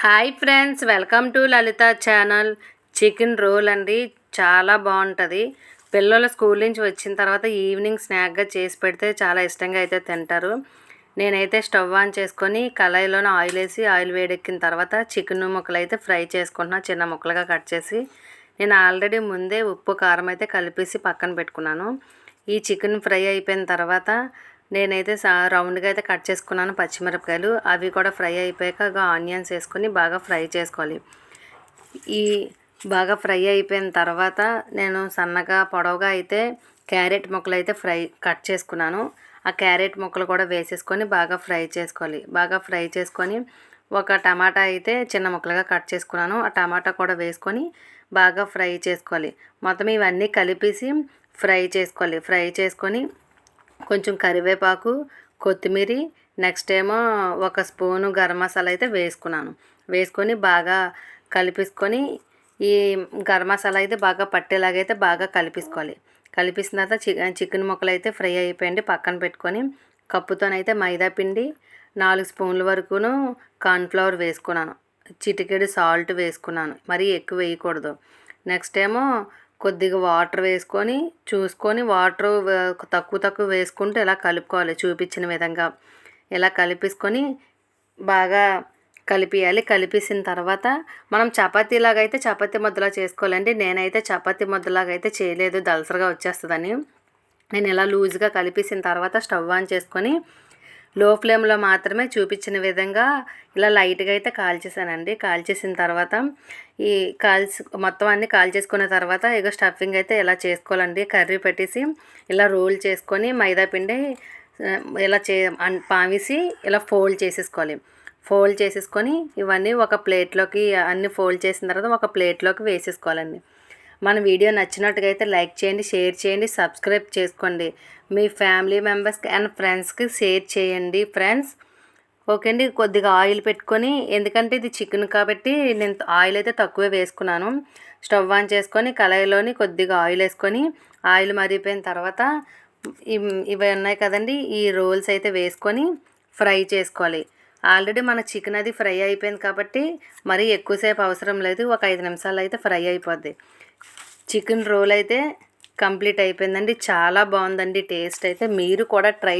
Hi friends, welcome to Lalitha channel. Chicken roll అండి, చాలా బాగుంటుంది. పిల్లలు స్కూల్ నుంచి వచ్చిన తర్వాత ఈవినింగ్ స్నాక్గా చేసి పెడితే చాలా ఇష్టంగా అయితే తింటారు. నేనైతే స్టవ్ ఆన్ చేసుకొని కళాయిలోనే ఆయిల్ వేసి ఆయిల్ వేడెక్కిన తర్వాత చికెన్ ముక్కలు అయితే ఫ్రై చేసుకుంటున్నా, చిన్న ముక్కలుగా కట్ చేసి. నేను ఆల్రెడీ ముందే ఉప్పు కారం అయితే కలిపేసి పక్కన పెట్టుకున్నాను. ఈ చికెన్ ఫ్రై అయిపోయిన తర్వాత నేనైతే రౌండ్గా అయితే కట్ చేసుకున్నాను పచ్చిమిరపకాయలు. అవి కూడా ఫ్రై అయిపోయాక ఆనియన్స్ వేసుకొని బాగా ఫ్రై చేసుకోవాలి. ఈ బాగా ఫ్రై అయిపోయిన తర్వాత నేను సన్నగా పొడవుగా అయితే క్యారెట్ ముక్కలు అయితే కట్ చేసుకున్నాను. ఆ క్యారెట్ ముక్కలు కూడా వేసేసుకొని బాగా ఫ్రై చేసుకోవాలి. బాగా ఫ్రై చేసుకొని ఒక టమాటా అయితే చిన్న ముక్కలుగా కట్ చేసుకున్నాను. ఆ టమాటా కూడా వేసుకొని బాగా ఫ్రై చేసుకోవాలి. మొత్తం ఇవన్నీ కలిపేసి ఫ్రై చేసుకోవాలి. ఫ్రై చేసుకొని కొంచెం కరివేపాకు, కొత్తిమీర, నెక్స్ట్ ఏమో ఒక స్పూను గరం మసాలా అయితే వేసుకున్నాను. వేసుకొని బాగా కలిపేసుకొని ఈ గరం మసాలా అయితే బాగా పట్టేలాగైతే బాగా కలిపేసుకోవాలి. కలిపేసిన తర్వాత చికెన్ ముక్కలు అయితే ఫ్రై అయిపోయింది, పక్కన పెట్టుకొని కప్పుతోనైతే మైదా పిండి 4 స్పూన్ల వరకును కార్న్ఫ్లవర్ వేసుకున్నాను. చిటికెడు సాల్ట్ వేసుకున్నాను, మరీ ఎక్కువ వేయకూడదు. నెక్స్ట్ ఏమో కొద్దిగా వాటర్ వేసుకొని చూసుకొని వాటర్ తక్కువ వేసుకుంటూ ఇలా కలుపుకోవాలి. చూపించిన విధంగా ఇలా కలిపేసుకొని బాగా కలిపియాలి. కలిపేసిన తర్వాత మనం చపాతీలాగా అయితే చపాతీ ముద్దలా చేసుకోవాలండి. నేనైతే చపాతీ ముద్దలాగా అయితే చేయలేదు, దలసరగా వచ్చేస్తుందని. నేను ఇలా లూజ్గా కలిపేసిన తర్వాత స్టవ్ ఆన్ చేసుకొని లో ఫ్లేమ్లో మాత్రమే చూపించిన విధంగా ఇలా లైట్గా అయితే కాల్చేసానండి. కాల్చేసిన తర్వాత ఈ మొత్తం అన్నీ కాల్చేసుకున్న తర్వాత ఇక స్టఫింగ్ అయితే ఇలా చేసుకోవాలండి. కర్రీ పెట్టేసి ఇలా రోల్ చేసుకొని మైదా పిండి ఇలా పావేసి ఇలా ఫోల్డ్ చేసేసుకోవాలి. ఫోల్డ్ చేసేసుకొని ఇవన్నీ ఒక ప్లేట్లోకి అన్నీ ఫోల్డ్ చేసిన తర్వాత ఒక ప్లేట్లోకి వేసేసుకోవాలండి. మన వీడియో నచ్చినట్టుగా అయితే లైక్ చేయండి, షేర్ చేయండి, సబ్స్క్రైబ్ చేసుకోండి. మీ ఫ్యామిలీ మెంబర్స్కి అండ్ ఫ్రెండ్స్కి షేర్ చేయండి ఫ్రెండ్స్. ఓకే అండి. కొద్దిగా ఆయిల్ పెట్టుకొని, ఎందుకంటే ఇది చికెన్ కాబట్టి నేను ఆయిల్ అయితే తక్కువే వేసుకున్నాను. స్టవ్ ఆన్ చేసుకొని కళాయిలోని కొద్దిగా ఆయిల్ వేసుకొని ఆయిల్ మరిగిపోయిన తర్వాత ఇవి ఉన్నాయి కదండి, ఈ రోల్స్ అయితే వేసుకొని ఫ్రై చేసుకోవాలి. ఆల్రెడీ మన చికెన్ అది ఫ్రై అయిపోయింది కాబట్టి మరీ ఎక్కువసేపు అవసరం లేదు, ఒక 5 నిమిషాలు అయితే ఫ్రై అయిపోద్ది. చికెన్ రోల్ అయితే కంప్లీట్ అయిపోయిందండి. చాలా బాగుందండి టేస్ట్ అయితే. మీరు కూడా ట్రై